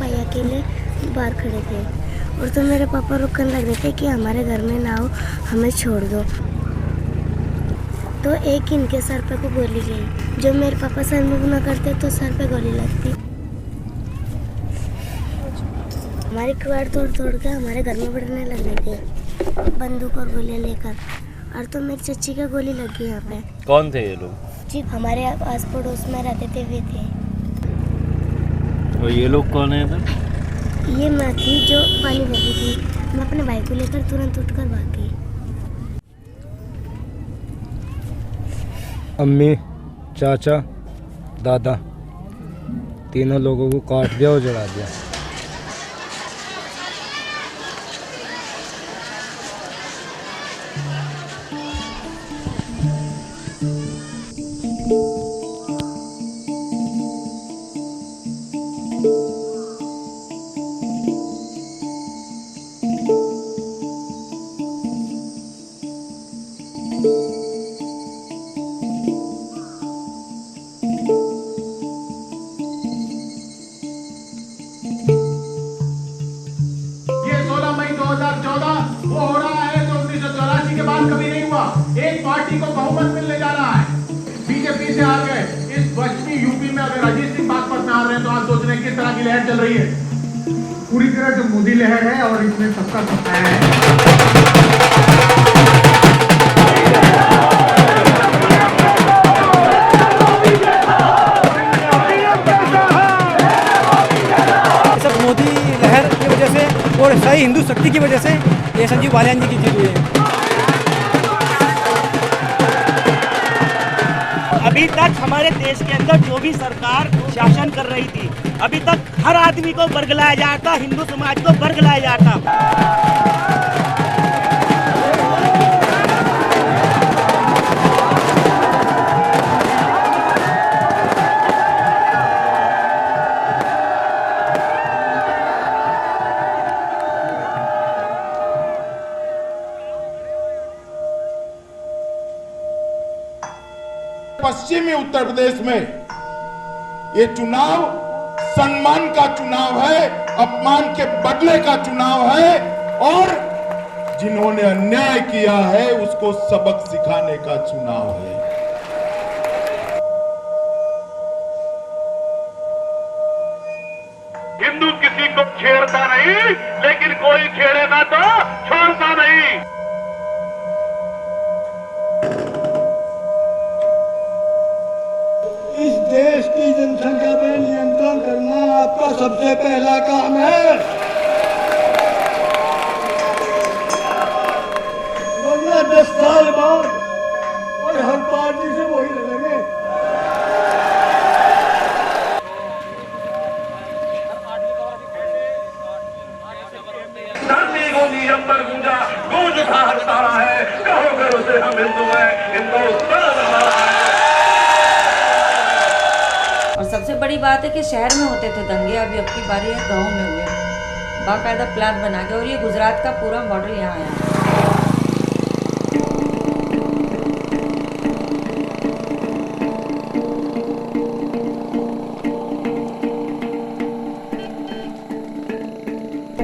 भाई अकेले बाहर खड़े थे और तो मेरे पापा रुकने लग रहे थे कि हमारे घर में ना हो, हमें छोड़ दो। तो एक इनके सर पे को गोली गई। जब मेरे पापा सर मूव न करते तो सर पे गोली लगती। हमारी किवाड़ तोड़ तोड़ के हमारे घर में बढ़ने लग रहे थे बंदूक और गोलियां लेकर। और तो मेरी चच्ची का गोली लगी यहाँ पे। कौन थे ये लोग? जी हमारे आस पड़ोस में रहते थे वे थे। और ये लोग कौन है इधर? ये मैं थी जो पानी भरी थी। मैं अपने भाई को लेकर तुरंत उठकर भाग गई। अम्मी, चाचा, दादा तीनों लोगों को काट दिया और जला दिया। वो हो रहा है जो 1984 के बाद कभी नहीं हुआ। एक पार्टी को बहुमत मिलने जा रहा है, बीजेपी से आ गए। इस पश्चिमी यूपी में अगर अजीत सिंह बागपत में आ रहे हैं तो आप सोच रहे हैं किस तरह की लहर चल रही है। पूरी तरह से मोदी लहर है और इसमें सबका सत्ता है। मोदी लहर की वजह से और सही हिंदू शक्ति की वजह से ये संजीव बालियान जी की जीत हुई है। अभी तक हमारे देश के अंदर जो भी सरकार शासन कर रही थी, अभी तक हर आदमी को बरगलाया जाता, हिंदू समाज को बरगलाया जाता। पश्चिमी उत्तर प्रदेश में ये चुनाव सम्मान का चुनाव है, अपमान के बदले का चुनाव है और जिन्होंने अन्याय किया है उसको सबक सिखाने का चुनाव है। हिंदू किसी को छेड़ता नहीं, लेकिन कोई छेड़ेगा तो छोड़ता नहीं। इस देश की जनसंख्या पर नियंत्रण करना आपका सबसे पहला काम है, वरना 10 साल बाद और हर पार्टी से वही लड़ेंगे। धरती को नियम पर गूंजा, गूंज उठा हटारा है, कहो करो से हम हिंदू हैं, हिंदुस्तान हमारा है। और सबसे बड़ी बात है कि शहर में होते थे दंगे, अभी अब की बारी है गाँव में हुए, बाकायदा प्लान बना के। और ये गुजरात का पूरा मॉडल यहाँ आया।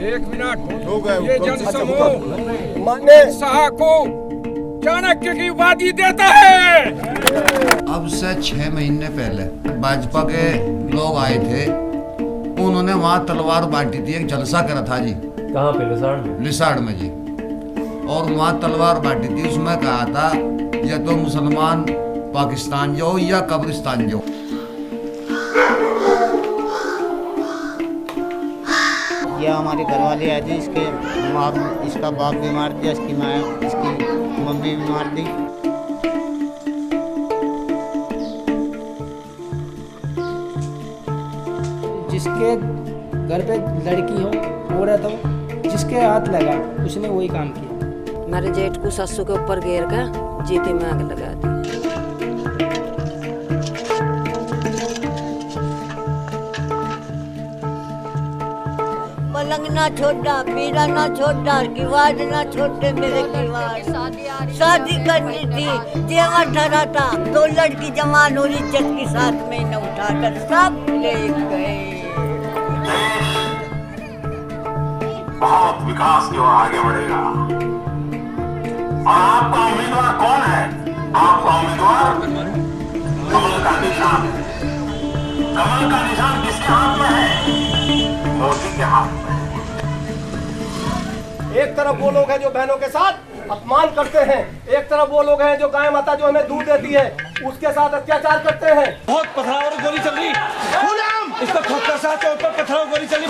एक मिनट हो गए। ये जनसमूह माने शाह को चाणक्य की उपाधि देता है। अब से 6 महीने पहले भाजपा के लोग आए थे, उन्होंने वहाँ तलवार बांटी थी, एक जलसा करा था जी। कहाँ पे? लिसाड़ में? लिसाड़ में जी। और वहाँ तलवार बांटी थी, उसमें कहा था या तो मुसलमान पाकिस्तान जाओ या कब्रिस्तान जाओ। ये हमारे घर वाले आए थे, इसका बाप भी मार दिया, इसकी माँ इसकी मम्मी भी मार दी। जिसके घर पे लड़की हो, औरत हो, जिसके हाथ लगा उसने वही काम किया। हमारे जेठ को ससुर के ऊपर घेर कर जीते में आग लगा दी। पलंग ना छोड़ा, पीड़ा ना छोड़ा, किवाड़ ना छोड़े मेरे किवाड़। शादी करनी थी, जेवर ठहरा था, 2 लड़की जवान और इज्जत के साथ में न उठाकर सब ले गए। विकास की ओर आगे बढ़ेगा। और आपका उम्मीदवार कौन है? आपका उम्मीदवार कमल का निशान है। कमल का निशान किसके हाथ में है? मोदी के हाथ में। एक तरफ वो लोग हैं जो बहनों के साथ अपमान करते हैं, एक तरफ वो लोग हैं जो गाय माता जो हमें दूध देती है उसके साथ अत्याचार करते हैं। बहुत पथराव और गोली चल रही, इसको ठोकर साथ के ऊपर पथराव गोली चली।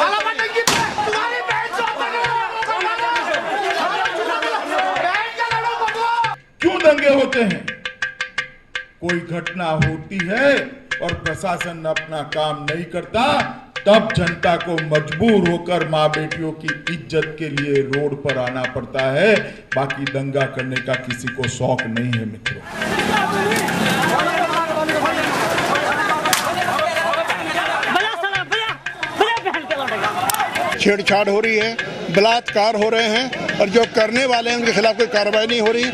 क्यों दंगे होते हैं? कोई घटना होती है और प्रशासन अपना काम नहीं करता, तब जनता को मजबूर होकर माँ बेटियों की इज्जत के लिए रोड पर आना पड़ता है। बाकी दंगा करने का किसी को शौक नहीं है मित्रों। छेड़छाड़ हो रही है, बलात्कार हो रहे हैं और जो करने वाले हैं उनके खिलाफ कोई कार्रवाई नहीं हो रही।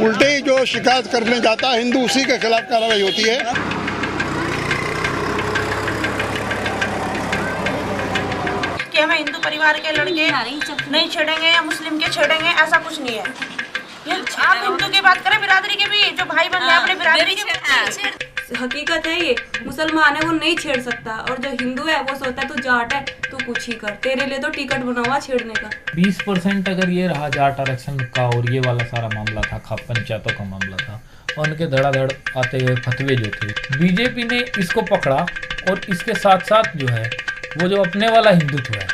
उल्टे ही जो शिकायत करने जाता है हिंदू, उसी के खिलाफ कार्रवाई होती है। कि हमें हिंदू परिवार के लड़के नहीं छेड़ेंगे या मुस्लिम के छेड़ेंगे, ऐसा कुछ नहीं है। ये आप हिंदू की बात करें, बिरादरी के भी जो भाई बन गए अपने बिरादरी के। हकीकत है ये, मुसलमान है वो नहीं छेड़ सकता और जो हिंदू है वो सोचता है तू जाट है तू कुछ ही कर, तेरे लिए तो टिकट बना हुआ छेड़ने का। 20% अगर ये रहा जाट आरक्षण का और ये वाला सारा मामला था, खाप पंचायतों का मामला था, और उनके धड़ाधड़ आते हुए फतवे जो थे, बीजेपी ने इसको पकड़ा और इसके साथ साथ जो है वो जो अपने वाला हिंदुत्व है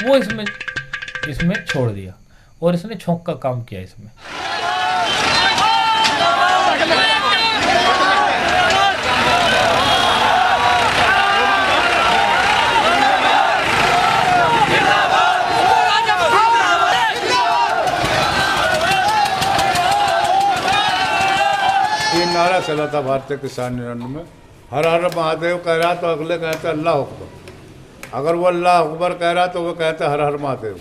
वो इसमें छोड़ दिया और इसने छोंक का काम किया इसमें। ये नारा चला था भारतीय किसान यूनियन में, हर हर महादेव कह रहा तो अगले कहते अल्लाह अकबर, अगर वो अल्लाह अकबर कह रहा तो वो कहते हर हर महादेव।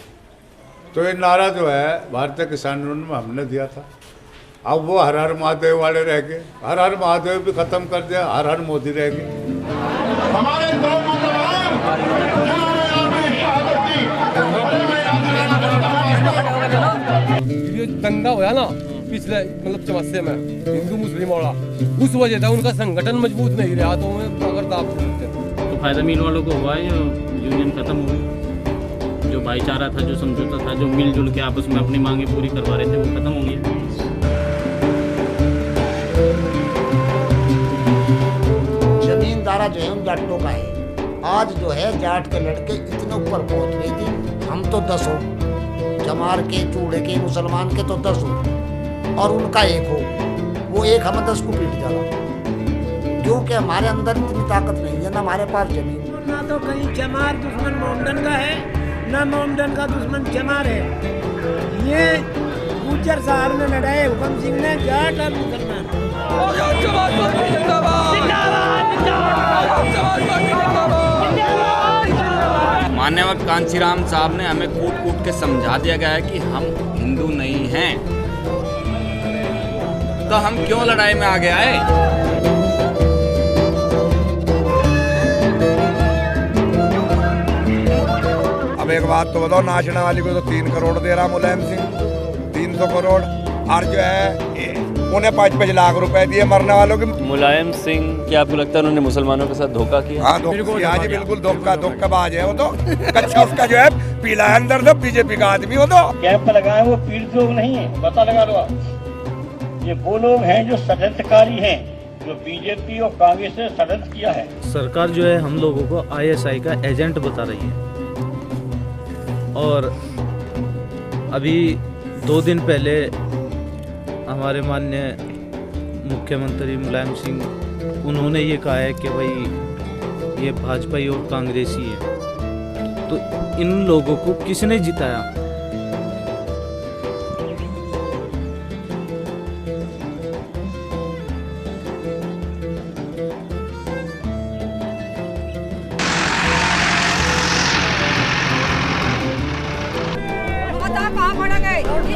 तो ये नारा जो है भारतीय किसान यूनियन में हमने दिया था। अब वो हर हर महादेव वाले रह गए, हर हर महादेव भी खत्म कर दिया, हर हर मोदी रह गए। ये दंगा हुआ ना पिछले मतलब चौमासे में हिंदू मुस्लिम वाला, उस वजह से उनका संगठन मजबूत नहीं रहा तो अगर तो फायदा मिल वालों को हुआ है, यूनियन खत्म हो गई। जो भाईचारा था, जो समझौता था, जो मिलजुल के आपस में अपनी मांगे पूरी करवा रहे थे वो खत्म हो गया। जमींदारा जो है उन जाटों का है। आज जो है जाट के लड़के इतने ऊपर पहुंच गए थे, हम तो 10 हो, जमार के चूड़े के मुसलमान के तो 10 हो और उनका 1 हो, वो एक हम 10 को पीट जाता, क्योंकि हमारे अंदर इतनी ताकत नहीं है, ना हमारे पास जमीन। ना तो कहीं जमार दुश्मन मोमडन का है, ना मोमडन का दुश्मन जमार है। ये गुज्जर साहब ने लड़ाए, हुकम सिंह ने, जाट और मुसलमान। माननीय कांचीराम साहब ने हमें कूट कूट के समझा दिया गया है कि हम हिंदू नहीं हैं, तो हम क्यों लड़ाई में आगे आए। अब एक बात तो बताओ, नाचने वाली को तो 3 करोड़ दे रहा मुलायम सिंह, 300 करोड़, और जो है उन्हें 5-5 लाख रुपए दिए मरने वालों के। मुलायम सिंह, क्या आपको लगता है उन्होंने मुसलमानों के साथ धोखा किया? हाँ, बिल्कुल धोखाबाज है वो तो। कच्चा उसका जो है पीला है अंदर से, बीजेपी का आदमी हो तो। कैंप लगाए वो पीड़ित लोग नहीं है, पता लगा लो आप। ये वो लोग हैं जो षड्यंत्रकारी हैं, जो बीजेपी और कांग्रेस ने षड्यंत्र किया है। सरकार जो है हम लोगों को ISI का एजेंट बता रही है, और अभी 2 दिन पहले हमारे माननीय मुख्यमंत्री मुलायम सिंह उन्होंने ये कहा है कि भाई ये भाजपाई और कांग्रेसी है, तो इन लोगों को किसने जिताया?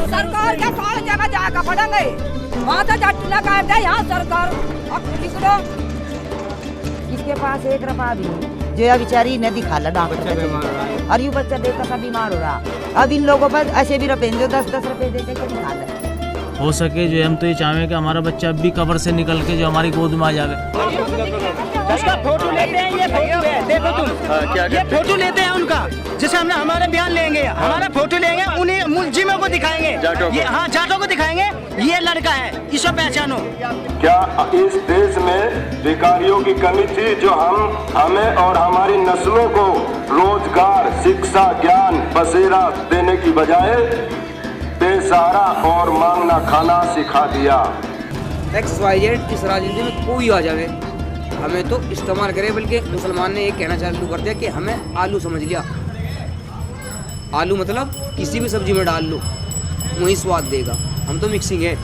सरकार क्या सारे जगह जाकर पढ़ेंगे, वहाँ तो जटला काट दे, यहाँ सरकार अब लिख दो। जिसके पास 1 रुपया भी जो या बेचारी नदी खाला डॉक्टर और ये बच्चा देखा सा बीमार हो रहा। अब इन लोगों पर ऐसे भी रुपए जो 10-10 रुपए देते कभी खा ले। हो सके जो हम तो ये चाहें कि हमारा बच्चा अब भी कब्र से निकल के जो हमारी गोद में आ जावे। जिसका फोटो लेते हैं ये फोटो है, देखो तुम ये फोटो लेते हैं उनका, जिसे हमने हमारे बयान लेंगे, हमारा फोटो लेंगे, उन्हें मुलजिमों को दिखाएंगे, ये हाँ जाटों को दिखाएंगे, ये लड़का है, इसको पहचानो। क्या इस देश में भिखारियों की कमी थी जो हमें और हमारी नस्लों को रोजगार, शिक्षा, ज्ञान, बसेरा देने की बजाय बेसहारा और मांगना खाना सिखा दिया। XYZ इस राजनीति में कोई आ जावे हमें तो इस्तेमाल करे, बल्कि मुसलमान ने एक कहना चालू कर दिया कि हमें आलू समझ लिया। आलू मतलब किसी भी सब्जी में डाल लो वही स्वाद देगा, हम तो मिक्सिंग है।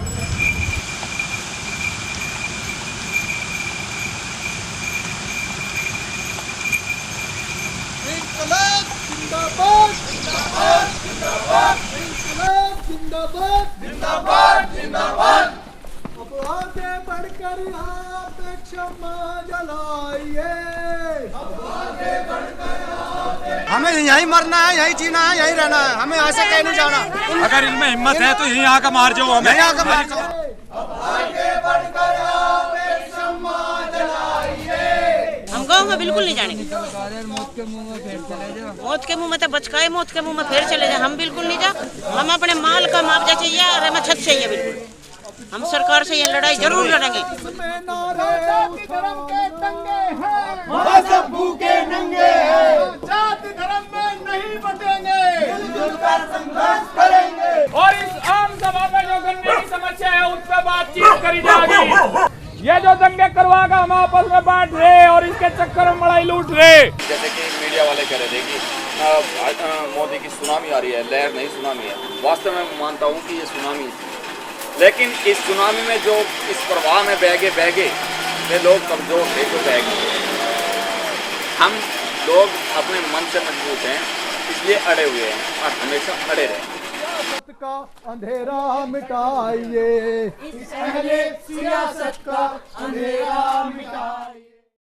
बढ़कर यहाँ पे क्षमा जलाइए, हमें यहीं मरना है, यहीं जीना है, यहीं रहना है, हमें ऐसे कहीं नहीं जाना। अगर इनमें हिम्मत है तो यहीं आकर मार जाओ, हमें यहीं आकर मार जाओ। हम गाँव में बिल्कुल नहीं जाएंगे। मौत के मुंह में तो बचकाए, मौत के मुंह में फिर चले जाए, हम बिल्कुल नहीं जा। हम अपने माल का मुआवजा चाहिए और हमें छत चाहिए बिल्कुल। हम सरकार से ये लड़ाई जरूर लड़ेंगे। भूखे नंगे हैं, जाति धर्म में नहीं बटेंगे, मिलजुल कर संघर्ष करेंगे। और इस आम सभा में जो गन्ने की समस्या है उस पर बातचीत करी जाएगी। ये जो दंगे करवाकर हम आपस में बांट रहे और इसके चक्कर में लड़ाई लूट रहे। जैसे कि मीडिया वाले कह रहे थे कि मोदी की सुनामी आ रही है, लहर नहीं सुनामी है। वास्तव में मैं मानता हूँ कि ये सुनामी है, लेकिन इस सुनामी में जो इस प्रवाह में बह गए वे लोग कमजोर थे जो बह गए। हम लोग अपने मन से मजबूत हैं, इसलिए अड़े हुए हैं और हमेशा अड़े रहें। का अंधेरा मिटाइए, इस अहले सियासत का अंधेरा मिटाइए।